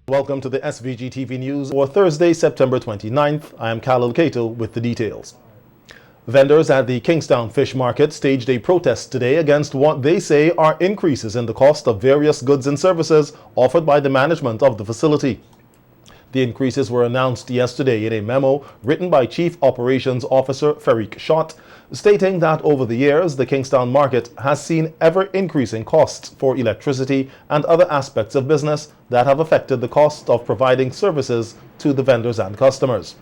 Welcome to the SVG-TV News for Thursday, September 29th. I am Khalil Kato with the details. Vendors at the KINGSTON Fish Market staged a protest today against what they say are increases in the cost of various goods and services offered by the management of the facility. The increases were announced yesterday in a memo written by Chief Operations Officer Farik Shott, stating that over the years, the KINGSTON market has seen ever-increasing costs for electricity and other aspects of business that have affected the cost of providing services to the vendors and customers.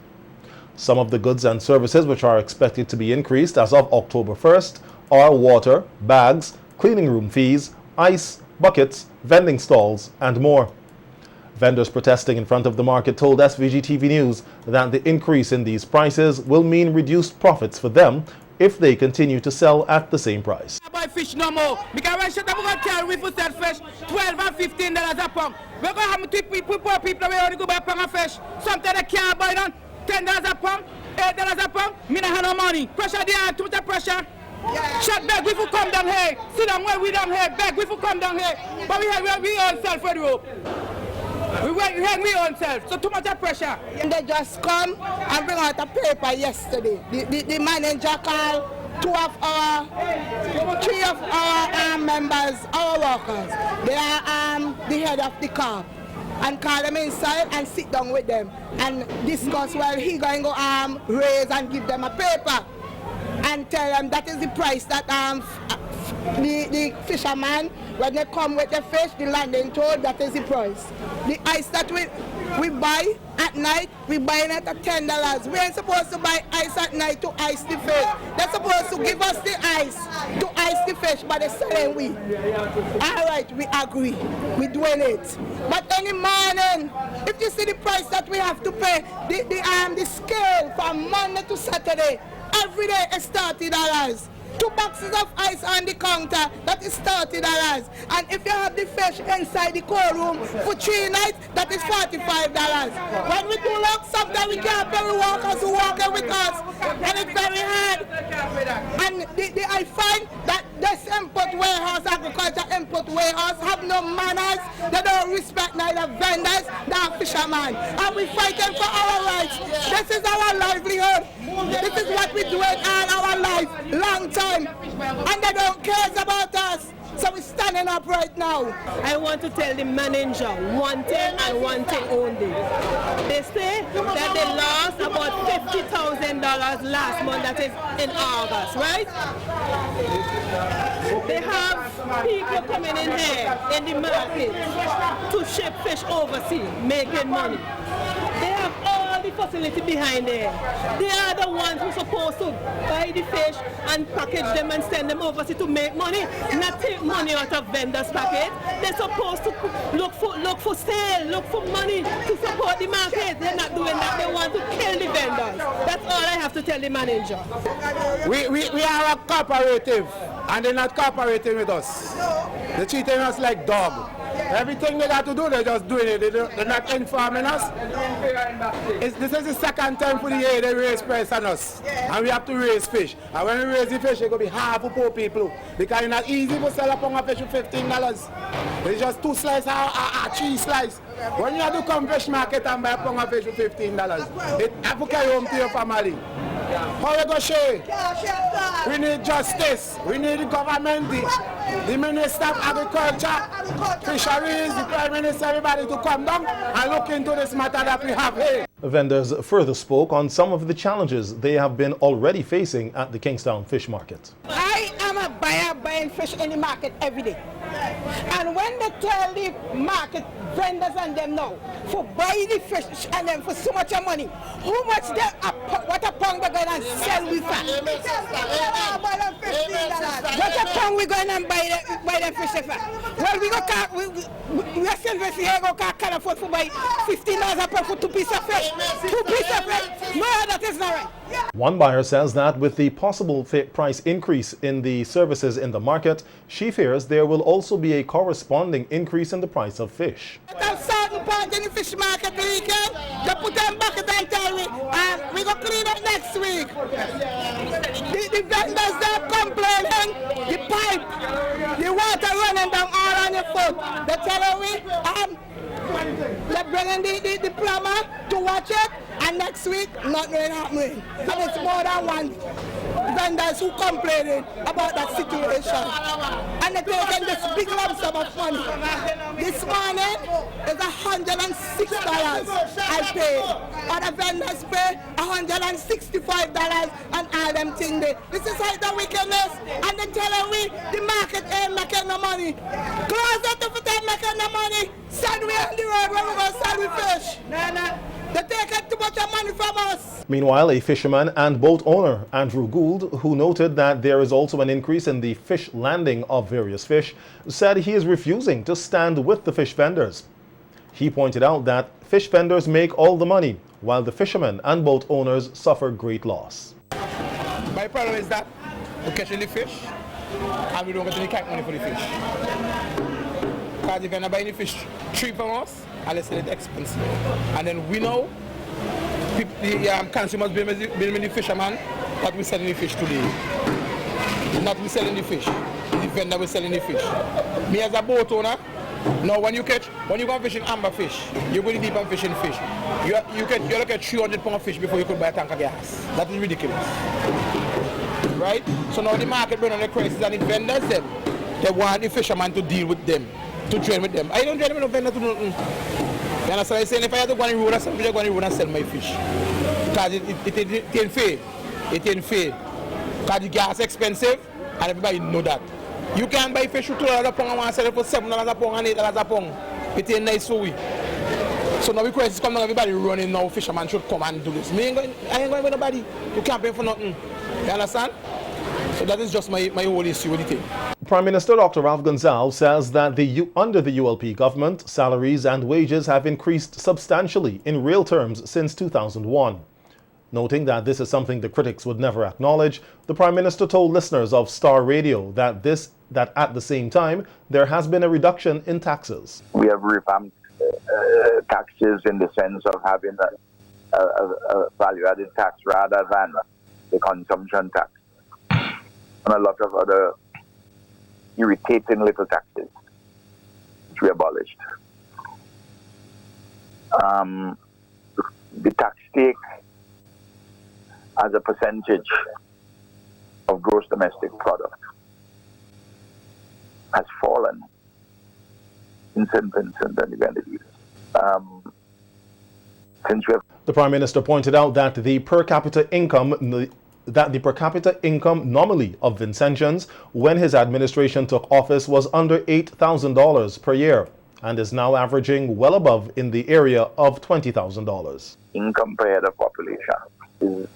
Some of the goods and services which are expected to be increased as of October 1st are water, bags, cleaning room fees, ice, buckets, vending stalls, and more. Vendors protesting in front of the market told SVG-TV News that the increase in these prices will mean reduced profits for them if they continue to sell at the same price. I buy fish no more because when shut up we tell we for sell fish $12 and $15 a pound. We're going to have to people we only go buy a pound of fish. Sometimes they can't buy them $10 a pound, $8 a pound. Me not have no money. Pressure there, too much pressure. Shut back, we will come down here. Sit down where we down here. Back, we will come down here. But we own self for the rope. We own self, so too much pressure. And they just come and bring out a paper yesterday. The manager called three of our members, our workers. They are the head of the car. And call them inside and sit down with them and discuss while he going to raise and give them a paper and tell them that is the price that the fisherman, when they come with the fish, the landing told that is the price. The ice that we buy at night, we buy it at $10. We ain't supposed to buy ice at night to ice the fish. They're supposed to give us the ice to ice the fish, but they're selling we. All right, we agree. We're doing it. But any morning, if you see the price that we have to pay, the scale from Monday to Saturday, every day is $30. 2 boxes of ice on the counter, that is $30. And if you have the fish inside the cold room for 3 nights, that is $45. When we do look, sometimes we can't pay the workers who work with us, and it's very hard. And I find that this import warehouse, agriculture import warehouse, have no manners. They don't respect neither vendors nor fishermen. And we're fighting for our rights. This is our livelihood. This is what we're doing all our life, long time. And they don't care about us. So we're standing up right now. I want to tell the manager one thing and one thing only. They say that they lost about $50,000 last month, that is in August, right? They have people coming in here in the market to ship fish overseas, making money. They have all the facility behind there. They are the ones who are supposed to buy the fish and package them and send them overseas to make money, not take money out of vendors' pocket. They're supposed to look for sale, look for money to support the market. They're not doing that. They want to kill the vendors. That's all I have to tell the manager. We are a cooperative, and they're not cooperating with us. They're treating us like dogs. Everything they got to do, they're just doing it. They're not informing us. This is the second time for the year they raise price on us. And we have to raise fish. And when we raise the fish, it's going to be hard for poor people. Because it's not easy to sell a pound of fish for $15. It's just 2 slices or 3 slices. When you have to come fish market and buy a pound of fish for $15, it have to carry home to your family. How you go share? We need justice. We need the government, the Minister of Agriculture, Fisheries, the Prime Minister, everybody to come down and look into this matter that we have here. Vendors further spoke on some of the challenges they have been already facing at the KINGSTON Fish Market. I am a buyer buying fish in the market every day. And when they tell the market vendors and them now for buy the fish and them for so much money, how much what a pound they're going to sell with that? What a pound we're going to buy the fish for? Well, we are selling fish here, can't afford to buy $15 a pound for 2 pieces of fish. 2 pieces of fish? No, that is not right. One buyer says that with the possible price increase in the services in the market, she fears there will also be a corresponding increase in the price of fish. At certain point in the fish market weekend, they put them back and tell me, we're going to clean up next week. The vendors are complaining, the pipe, the water running down all on your foot. They tell me, they bringing the plumber to watch it, and next week, nothing will happen. And it's more than one vendors who complaining about that situation. And they're taking this big lump sum of money. This morning is $106 I paid. Other vendors pay $165 and all them things there. This is like the wickedness. And they're telling me the market ain't making no money. Close it if it ain't making no money. Send we on the road where we're going to sell we fish. They take too much money from us. Meanwhile, a fisherman and boat owner, Andrew Gould, who noted that there is also an increase in the fish landing of various fish, said he is refusing to stand with the fish vendors. He pointed out that fish vendors make all the money, while the fishermen and boat owners suffer great loss. My problem is that we're catching the fish and we don't get any kite money for the fish. Because if you're not buying the fish cheap from us, and let's say it's expensive. And then we know the consumers blaming the fisherman that we're selling the fish today. Not we selling the fish, the vendor we're selling the fish. Me as a boat owner, now when you go fishing amber fish, you go deep and fishing fish. You look at 300 pound of fish before you could buy a tank of gas. That is ridiculous. Right? So now the market bring on the crisis and the vendors them, they want the fisherman to deal with them, to train with them. I don't train with no vendor to do nothing. You understand? I'm saying if I have to go on the road, I'm going to go on the road and sell my fish. Because it ain't fair. It ain't fair. Because the gas is expensive and everybody know that. You can't buy fish for $2 a pound and want to sell it for $7 a pound and $8 a pound. It ain't nice for we. So now the crisis come down, everybody running now, fishermen should come and do this. I ain't going with nobody. You can't pay for nothing. You understand? So that is just my whole issue with the thing. Prime Minister Dr. Ralph Gonsalves says that under the ULP government, salaries and wages have increased substantially in real terms since 2001. Noting that this is something the critics would never acknowledge, the Prime Minister told listeners of Star Radio that at the same time, there has been a reduction in taxes. We have revamped taxes in the sense of having a value-added tax rather than the consumption tax. And a lot of other irritating little taxes, which we abolished. The tax take as a percentage of gross domestic product has fallen in St. Vincent and the Grenadines. The Prime Minister pointed out that the per capita income nominally of Vincentians when his administration took office was under $8,000 per year and is now averaging well above in the area of $20,000. Income per head of population is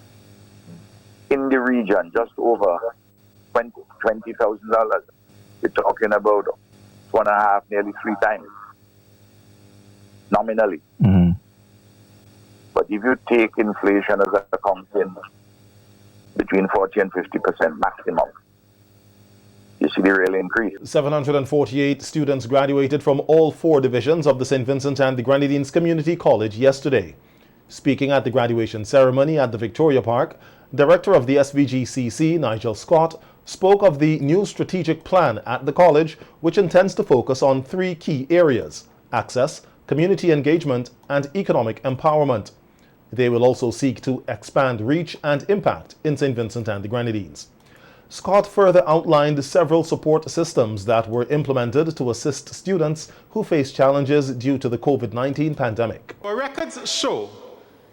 in the region just over $20,000. We're talking about 2.5, nearly 3 times nominally. Mm-hmm. But if you take inflation as accounting between 40 and 50% maximum, you see the real increase. 748 students graduated from all 4 divisions of the St. Vincent and the Grenadines Community College yesterday. Speaking at the graduation ceremony at the Victoria Park, Director of the SVGCC, Nigel Scott, spoke of the new strategic plan at the college, which intends to focus on 3 key areas: access, community engagement, and economic empowerment. They will also seek to expand reach and impact in St. Vincent and the Grenadines. Scott further outlined several support systems that were implemented to assist students who face challenges due to the COVID-19 pandemic. Our records show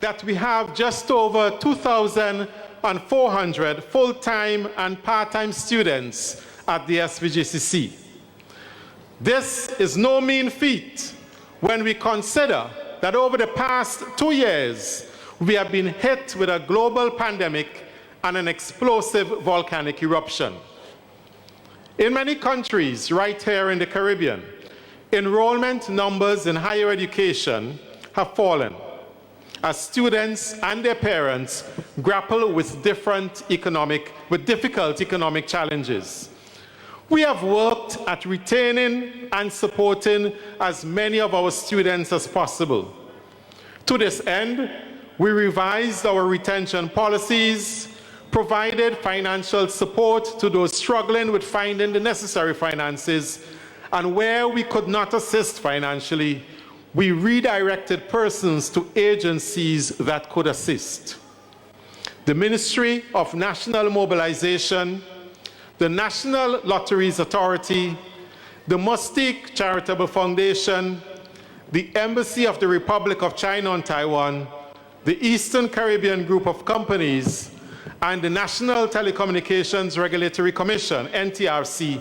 that we have just over 2,400 full-time and part-time students at the SVGCC. This is no mean feat when we consider that over the past 2 years, we have been hit with a global pandemic and an explosive volcanic eruption. In many countries right here in the Caribbean, enrollment numbers in higher education have fallen as students and their parents grapple with difficult economic challenges. We have worked at retaining and supporting as many of our students as possible. To this end, we revised our retention policies, provided financial support to those struggling with finding the necessary finances, and where we could not assist financially, we redirected persons to agencies that could assist. The Ministry of National Mobilization, the National Lotteries Authority, the Mustique Charitable Foundation, the Embassy of the Republic of China on Taiwan, the Eastern Caribbean Group of Companies, and the National Telecommunications Regulatory Commission, NTRC,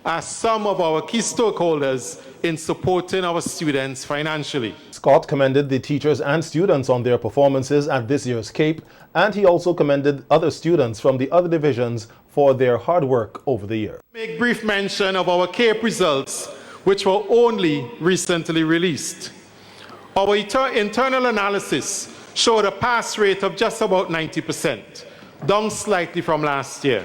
are some of our key stakeholders in supporting our students financially. Scott commended the teachers and students on their performances at this year's CAPE, and he also commended other students from the other divisions for their hard work over the year. Make brief mention of our CAPE results, which were only recently released. Our internal analysis showed a pass rate of just about 90%, down slightly from last year.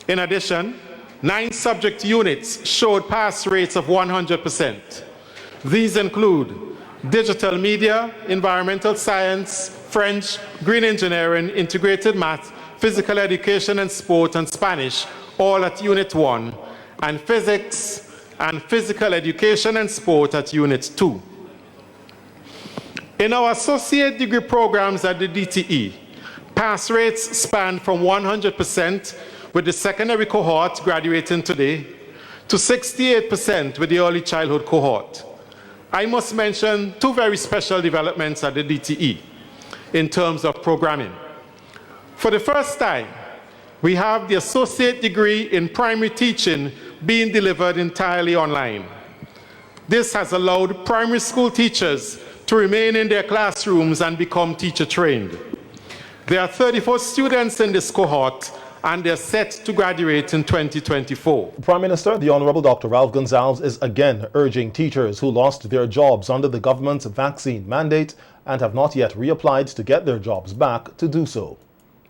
In addition, 9 subject units showed pass rates of 100%. These include digital media, environmental science, French, green engineering, integrated math, physical education and sport, and Spanish, all at Unit 1, and physics and physical education and sport at Unit 2. In our associate degree programs at the DTE, pass rates span from 100% with the secondary cohort graduating today to 68% with the early childhood cohort. I must mention 2 very special developments at the DTE in terms of programming. For the first time, we have the associate degree in primary teaching being delivered entirely online. This has allowed primary school teachers to remain in their classrooms and become teacher trained. There are 34 students in this cohort, and they're set to graduate in 2024. Prime Minister, the Honorable Dr. Ralph Gonsalves, is again urging teachers who lost their jobs under the government's vaccine mandate and have not yet reapplied to get their jobs back to do so.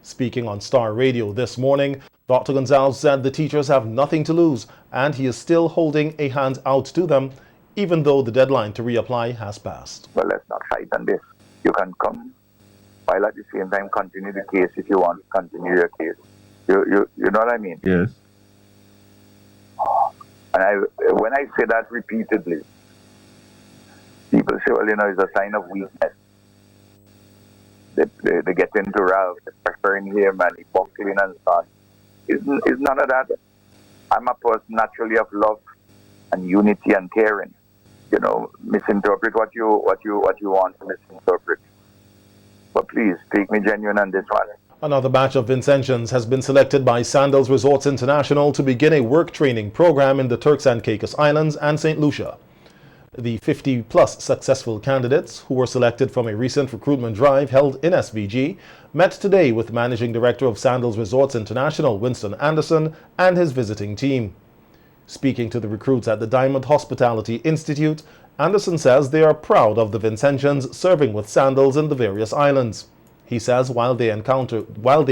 Speaking on Star Radio this morning, Dr. Gonsalves said the teachers have nothing to lose and he is still holding a hand out to them, even though the deadline to reapply has passed. Well, let's not fight on this. You can come, while at the same time continue the case if you want to continue your case. You know what I mean? Yes. And when I say that repeatedly, people say, well, it's a sign of weakness. They get into Ralph, they're preferring him, and he buckling and so on. It's none of that. I'm a person naturally of love and unity and caring. Misinterpret what you want to misinterpret. But please, take me genuine on this one. Another batch of Vincentians has been selected by Sandals Resorts International to begin a work training program in the Turks and Caicos Islands and St. Lucia. The 50-plus successful candidates who were selected from a recent recruitment drive held in SVG met today with Managing Director of Sandals Resorts International, Winston Anderson, and his visiting team. Speaking to the recruits at the Diamond Hospitality Institute, Anderson says they are proud of the Vincentians serving with Sandals in the various islands. He says while they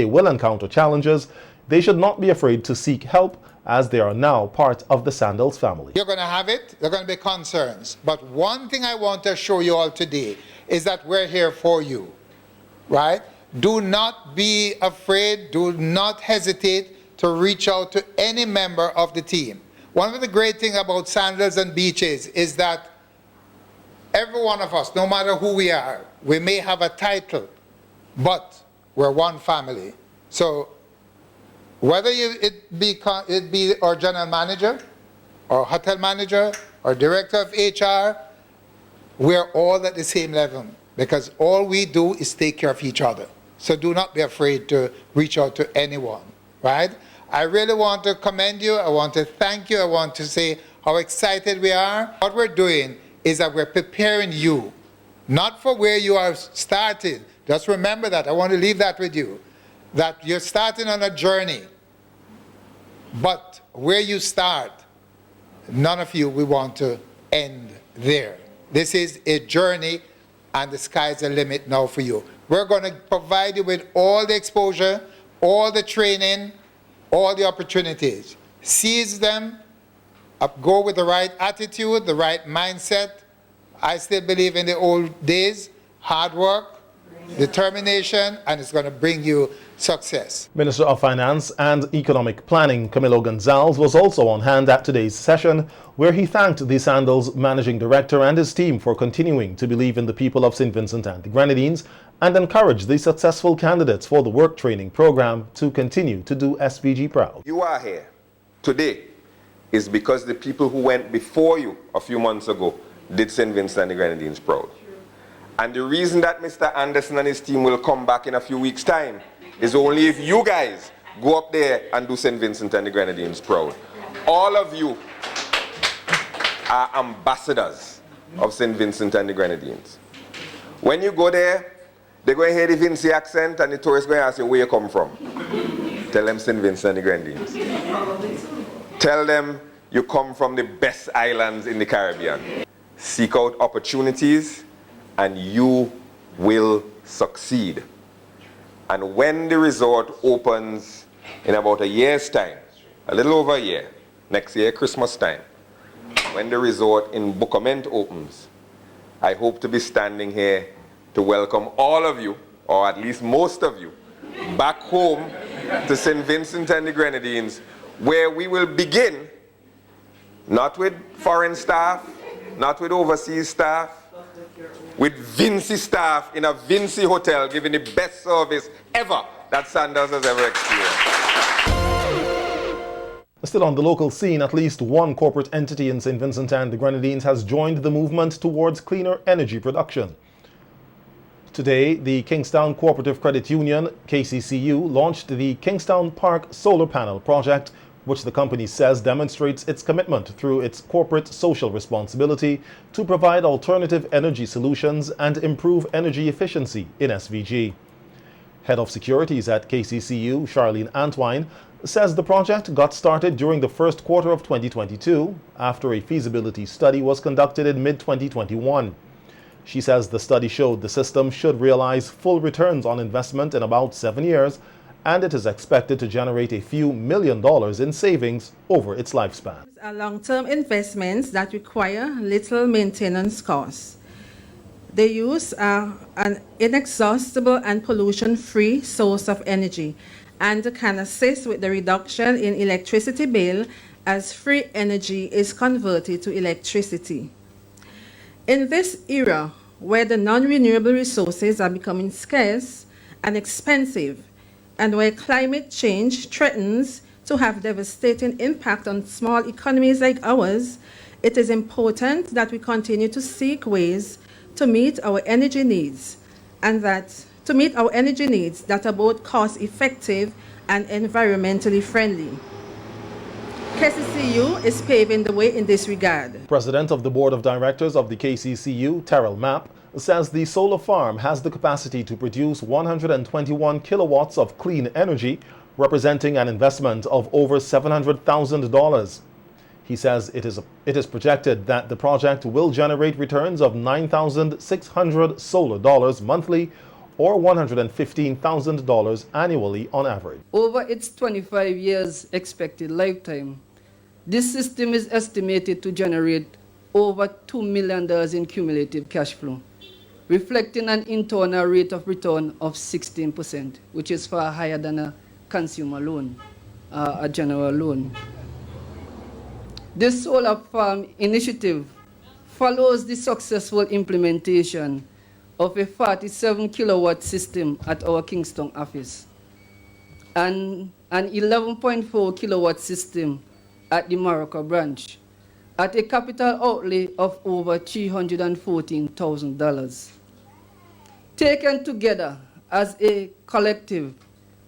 will encounter challenges, they should not be afraid to seek help as they are now part of the Sandals family. You're going to have it, there are going to be concerns. But one thing I want to show you all today is that we're here for you, right? Do not be afraid, do not hesitate to reach out to any member of the team. One of the great things about Sandals and Beaches is that every one of us, no matter who we are, we may have a title, but we're one family. So whether it be our general manager, or hotel manager, or director of HR, we're all at the same level because all we do is take care of each other. So do not be afraid to reach out to anyone, right? I really want to commend you. I want to thank you. I want to say how excited we are. What we're doing is that we're preparing you, not for where you are starting. Just remember that. I want to leave that with you, that you're starting on a journey. But where you start, none of you, we want to end there. This is a journey, and the sky's the limit now for you. We're going to provide you with all the exposure, all the training, all the opportunities. Seize them, go with the right attitude, the right mindset. I still believe in the old days, hard work, determination, and it's going to bring you success. Minister of Finance and Economic Planning Camilo Gonzalez was also on hand at today's session, where he thanked the Sandals managing director and his team for continuing to believe in the people of St. Vincent and the Grenadines and encouraged the successful candidates for the work training program to continue to do SVG proud. You are here today is because the people who went before you a few months ago did St. Vincent and the Grenadines proud. And the reason that Mr. Anderson and his team will come back in a few weeks' time is only if you guys go up there and do St. Vincent and the Grenadines proud. All of you are ambassadors of St. Vincent and the Grenadines. When you go there, they're going to hear the Vincy accent and the tourists going to ask you where you come from. Tell them St. Vincent and the Grenadines. Tell them you come from the best islands in the Caribbean. Seek out opportunities and you will succeed. And when the resort opens in about a year's time, a little over a year, next year, Christmas time, when the resort in Bucament opens, I hope to be standing here to welcome all of you, or at least most of you, back home to St. Vincent and the Grenadines, where we will begin, not with foreign staff, not with overseas staff, with Vincy staff in a Vincy hotel giving the best service ever that Sandals has ever experienced. Still on the local scene, at least one corporate entity in St. Vincent and the Grenadines has joined the movement towards cleaner energy production. Today, the Kingstown Cooperative Credit Union, KCCU, launched the Kingstown Park Solar Panel project, which the company says demonstrates its commitment through its corporate social responsibility to provide alternative energy solutions and improve energy efficiency in SVG. Head of Securities at KCCU, Charlene Antwine, says the project got started during the first quarter of 2022 after a feasibility study was conducted in mid-2021. She says the study showed the system should realize full returns on investment in about 7 years, and it is expected to generate a few $1 million in savings over its lifespan. These are long-term investments that require little maintenance costs. They use an inexhaustible and pollution-free source of energy and can assist with the reduction in electricity bill as free energy is converted to electricity. In this era, where the non-renewable resources are becoming scarce and expensive, and where climate change threatens to have devastating impact on small economies like ours, it is important that we continue to seek ways to meet our energy needs, that are both cost-effective and environmentally friendly. KCCU is paving the way in this regard. President of the Board of Directors of the KCCU, Terrell Mapp, says the solar farm has the capacity to produce 121 kilowatts of clean energy, representing an investment of over $700,000. He says it is projected that the project will generate returns of $9,600 solar dollars monthly, or $115,000 annually on average. Over its 25 years expected lifetime, this system is estimated to generate over $2 million in cumulative cash flow, reflecting an internal rate of return of 16%, which is far higher than a consumer loan, a general loan. This solar farm initiative follows the successful implementation of a 47 kilowatt system at our Kingston office and an 11.4 kilowatt system at the Morocco branch at a capital outlay of over $314,000. Taken together as a collective,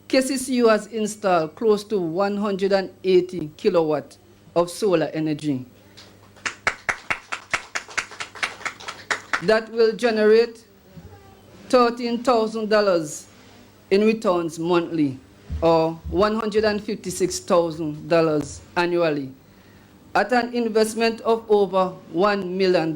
KCCU has installed close to 180 kilowatts of solar energy that will generate $13,000 in returns monthly, or $156,000 annually, at an investment of over $1 million.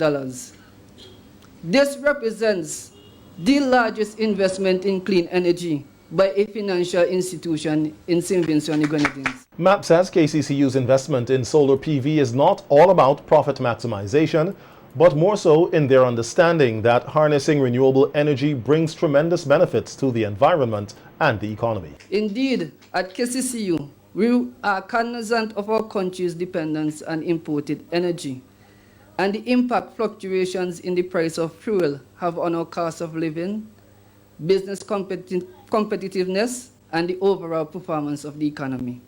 This represents the largest investment in clean energy by a financial institution in St. Vincent and the Grenadines. MAP says KCCU's investment in solar PV is not all about profit maximization, but more so in their understanding that harnessing renewable energy brings tremendous benefits to the environment and the economy. Indeed, at KCCU, we are cognizant of our country's dependence on imported energy and the impact fluctuations in the price of fuel have on our cost of living, business competitiveness, and the overall performance of the economy.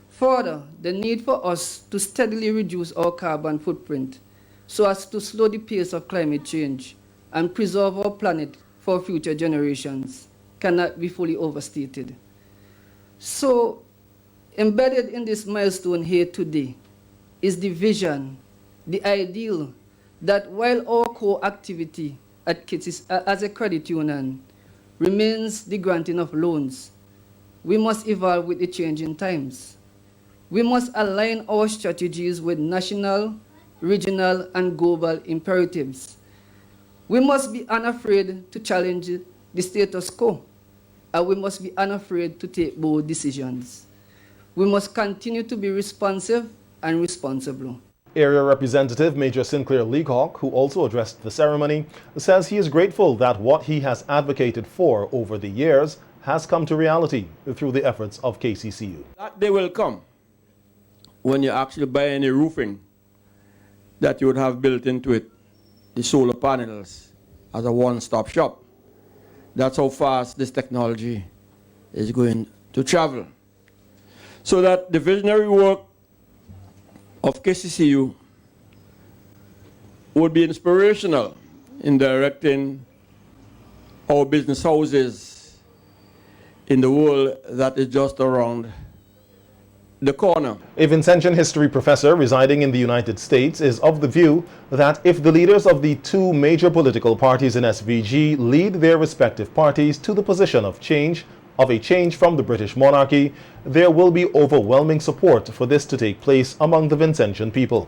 Further, the need for us to steadily reduce our carbon footprint so as to slow the pace of climate change and preserve our planet for future generations cannot be fully overstated. So, embedded in this milestone here today is the vision, the ideal that while our core activity at as a credit union remains the granting of loans, we must evolve with the changing times. We must align our strategies with national, regional, and global imperatives. We must be unafraid to challenge the status quo, and we must be unafraid to take bold decisions. We must continue to be responsive and responsible. Area Representative Major Sinclair Leacock, who also addressed the ceremony, says he is grateful that what he has advocated for over the years has come to reality through the efforts of KCCU. That day will come when you actually buy any roofing that you would have built into it, the solar panels, as a one-stop shop. That's how fast this technology is going to travel. So that the visionary work of KCCU would be inspirational in directing our business houses in the world that is just around the corner. A Vincentian history professor residing in the United States is of the view that if the leaders of the two major political parties in SVG lead their respective parties to the position of a change from the British monarchy, there will be overwhelming support for this to take place among the Vincentian people.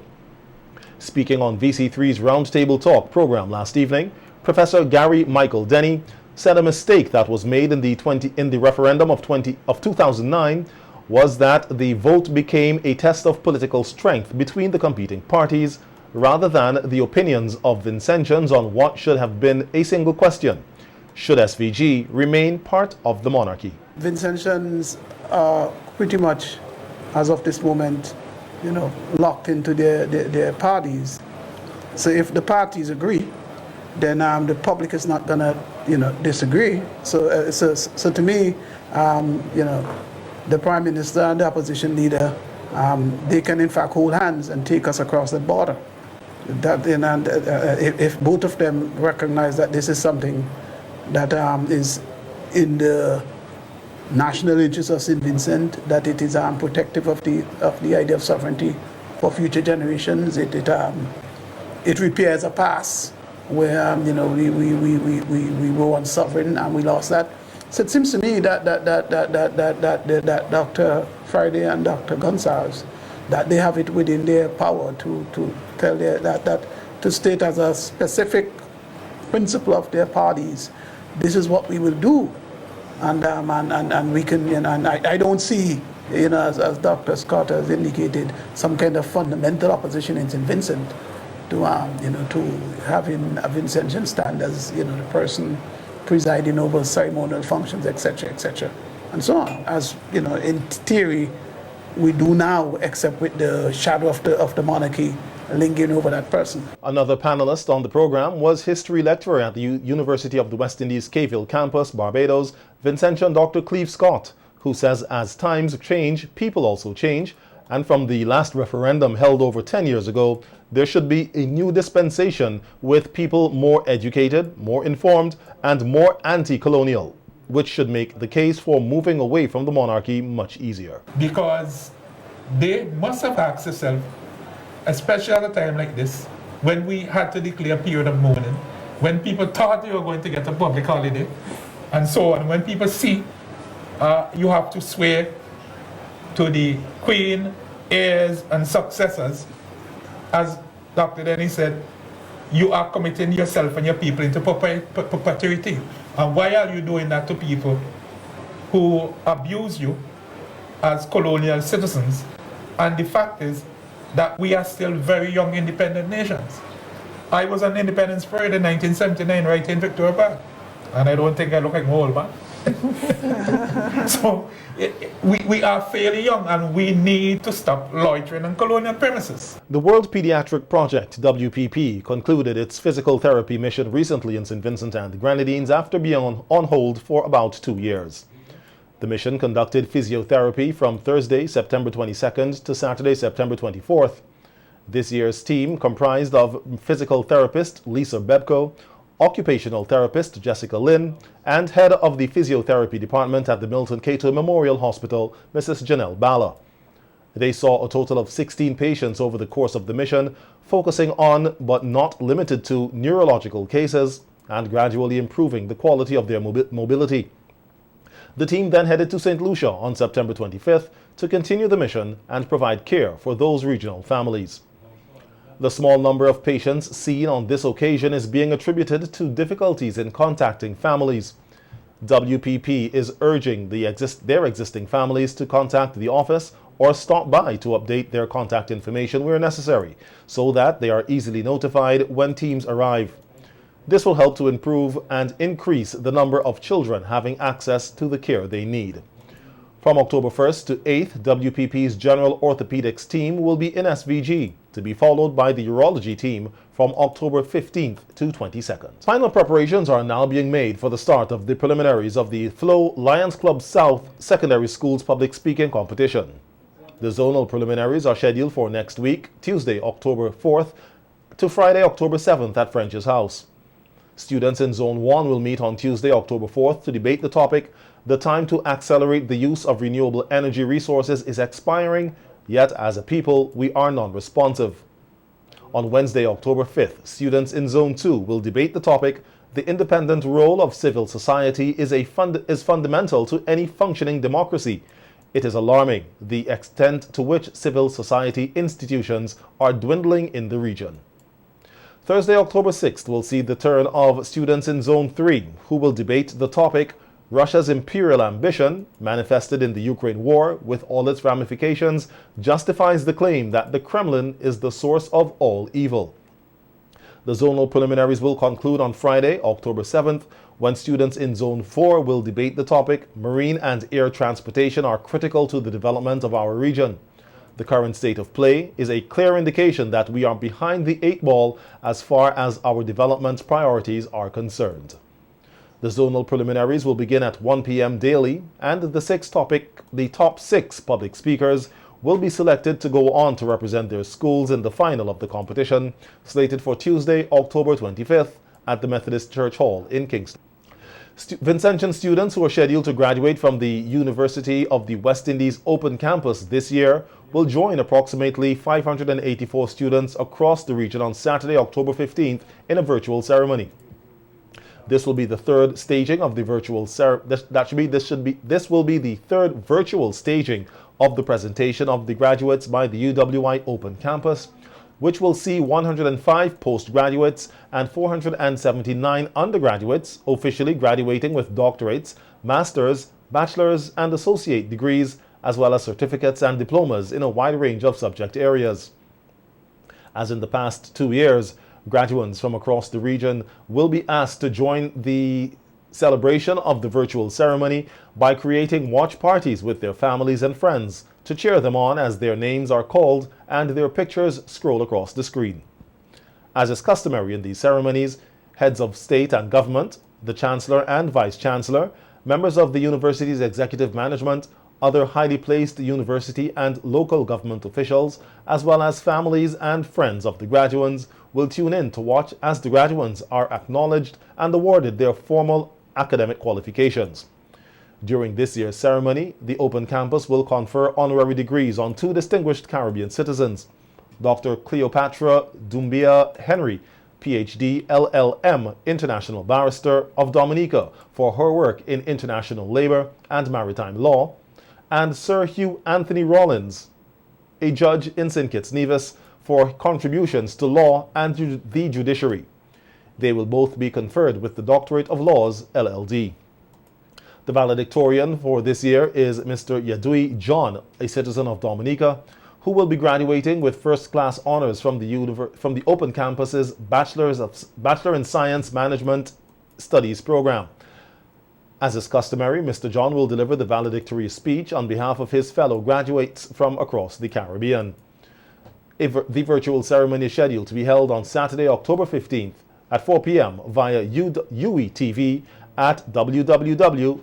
Speaking on VC3's Roundtable Talk program last evening, Professor Gary Michael Denny said a mistake that was made in the referendum of 2009 was that the vote became a test of political strength between the competing parties rather than the opinions of Vincentians on what should have been a single question: should SVG remain part of the monarchy? Vincentians are pretty much, as of this moment, locked into their parties. So if the parties agree, then the public is not going to, disagree. So to me, the Prime Minister and the opposition leader, they can in fact hold hands and take us across the border. If both of them recognize that this is something that is in the national interest of St. Vincent, that it is protective of the idea of sovereignty for future generations, it repairs a past where we were once sovereign and we lost that. So it seems to me that Dr. Friday and Dr. Gonsalves, that they have it within their power to tell to state as a specific principle of their parties, this is what we will do, and we can. And I don't see, as Dr. Scott has indicated, some kind of fundamental opposition in St. Vincent to having a Vincentian stand as the person presiding over ceremonial functions, etc., etc., and so on. As in theory, we do now, except with the shadow of the monarchy lingering over that person. Another panelist on the program was history lecturer at the University of the West Indies Cave Campus, Barbados, Vincentian Dr. Cleve Scott, who says as times change, people also change, and from the last referendum held over 10 years ago, there should be a new dispensation with people more educated, more informed, and more anti-colonial, which should make the case for moving away from the monarchy much easier. Because they must have asked themselves, especially at a time like this, when we had to declare a period of mourning, when people thought they were going to get a public holiday, and so on, when people see you have to swear to the Queen, heirs, and successors, as Dr. Denny said, you are committing yourself and your people into perpetuity. And why are you doing that to people who abuse you as colonial citizens? And the fact is that we are still very young independent nations. I was on Independence Parade in 1979 right in Victoria Park. And I don't think I look like an old man. So we are fairly young and we need to stop loitering on colonial premises. The World Pediatric Project, WPP, concluded its physical therapy mission recently in St. Vincent and the Grenadines after being on hold for about 2 years. The mission conducted physiotherapy from Thursday, September 22nd to Saturday, September 24th. This year's team comprised of physical therapist Lisa Bebko, occupational therapist Jessica Lynn, and head of the physiotherapy department at the Milton Cato Memorial Hospital, Mrs. Janelle Balla. They saw a total of 16 patients over the course of the mission, focusing on, but not limited to, neurological cases and gradually improving the quality of their mobility. The team then headed to St. Lucia on September 25th to continue the mission and provide care for those regional families. The small number of patients seen on this occasion is being attributed to difficulties in contacting families. WPP is urging their existing families to contact the office or stop by to update their contact information where necessary, so that they are easily notified when teams arrive. This will help to improve and increase the number of children having access to the care they need. From October 1st to 8th, WPP's General Orthopedics team will be in SVG, to be followed by the Urology team from October 15th to 22nd. Final preparations are now being made for the start of the preliminaries of the Flow Lions Club South Secondary Schools Public Speaking Competition. The zonal preliminaries are scheduled for next week, Tuesday, October 4th to Friday, October 7th at French's House. Students in Zone 1 will meet on Tuesday, October 4th to debate the topic, "The time to accelerate the use of renewable energy resources is expiring, yet as a people, we are non-responsive." On Wednesday, October 5th, students in Zone 2 will debate the topic, "The independent role of civil society is fundamental to any functioning democracy. It is alarming the extent to which civil society institutions are dwindling in the region." Thursday, October 6th will see the turn of students in Zone 3, who will debate the topic, "Russia's imperial ambition, manifested in the Ukraine war with all its ramifications, justifies the claim that the Kremlin is the source of all evil." The zonal preliminaries will conclude on Friday, October 7th, when students in Zone 4 will debate the topic, "Marine and air transportation are critical to the development of our region. The current state of play is a clear indication that we are behind the 8 ball as far as our development priorities are concerned." The zonal preliminaries will begin at 1 p.m. daily, and the top 6 public speakers will be selected to go on to represent their schools in the final of the competition, slated for Tuesday, October 25th at the Methodist Church Hall in Kingston. Vincentian students who are scheduled to graduate from the University of the West Indies Open Campus this year will join approximately 584 students across the region on Saturday, October 15th in a virtual ceremony. This will be the third staging of the virtual this will be the third virtual staging of the presentation of the graduates by the UWI Open Campus, which will see 105 postgraduates and 479 undergraduates officially graduating with doctorates, masters, bachelor's, and associate degrees, as well as certificates and diplomas in a wide range of subject areas. As in the past 2 years, graduates from across the region will be asked to join the celebration of the virtual ceremony by creating watch parties with their families and friends to cheer them on as their names are called and their pictures scroll across the screen. As is customary in these ceremonies, heads of state and government, the Chancellor and Vice Chancellor, members of the university's executive management, other highly placed university and local government officials, as well as families and friends of the graduates, will tune in to watch as the graduates are acknowledged and awarded their formal academic qualifications. During this year's ceremony, the Open Campus will confer honorary degrees on 2 distinguished Caribbean citizens, Dr. Cleopatra Doumbia Henry, PhD, LLM, International Barrister of Dominica for her work in international labor and maritime law, and Sir Hugh Anthony Rollins, a judge in St. Kitts Nevis, for contributions to law and the judiciary. They will both be conferred with the Doctorate of Laws, LLD. The valedictorian for this year is Mr. Yadui John, a citizen of Dominica, who will be graduating with first-class honors from the Open Campus's Bachelor in Science Management Studies program. As is customary, Mr. John will deliver the valedictory speech on behalf of his fellow graduates from across the Caribbean. The virtual ceremony is scheduled to be held on Saturday, October 15th at 4 p.m. via UWI TV at www.uwitv.org.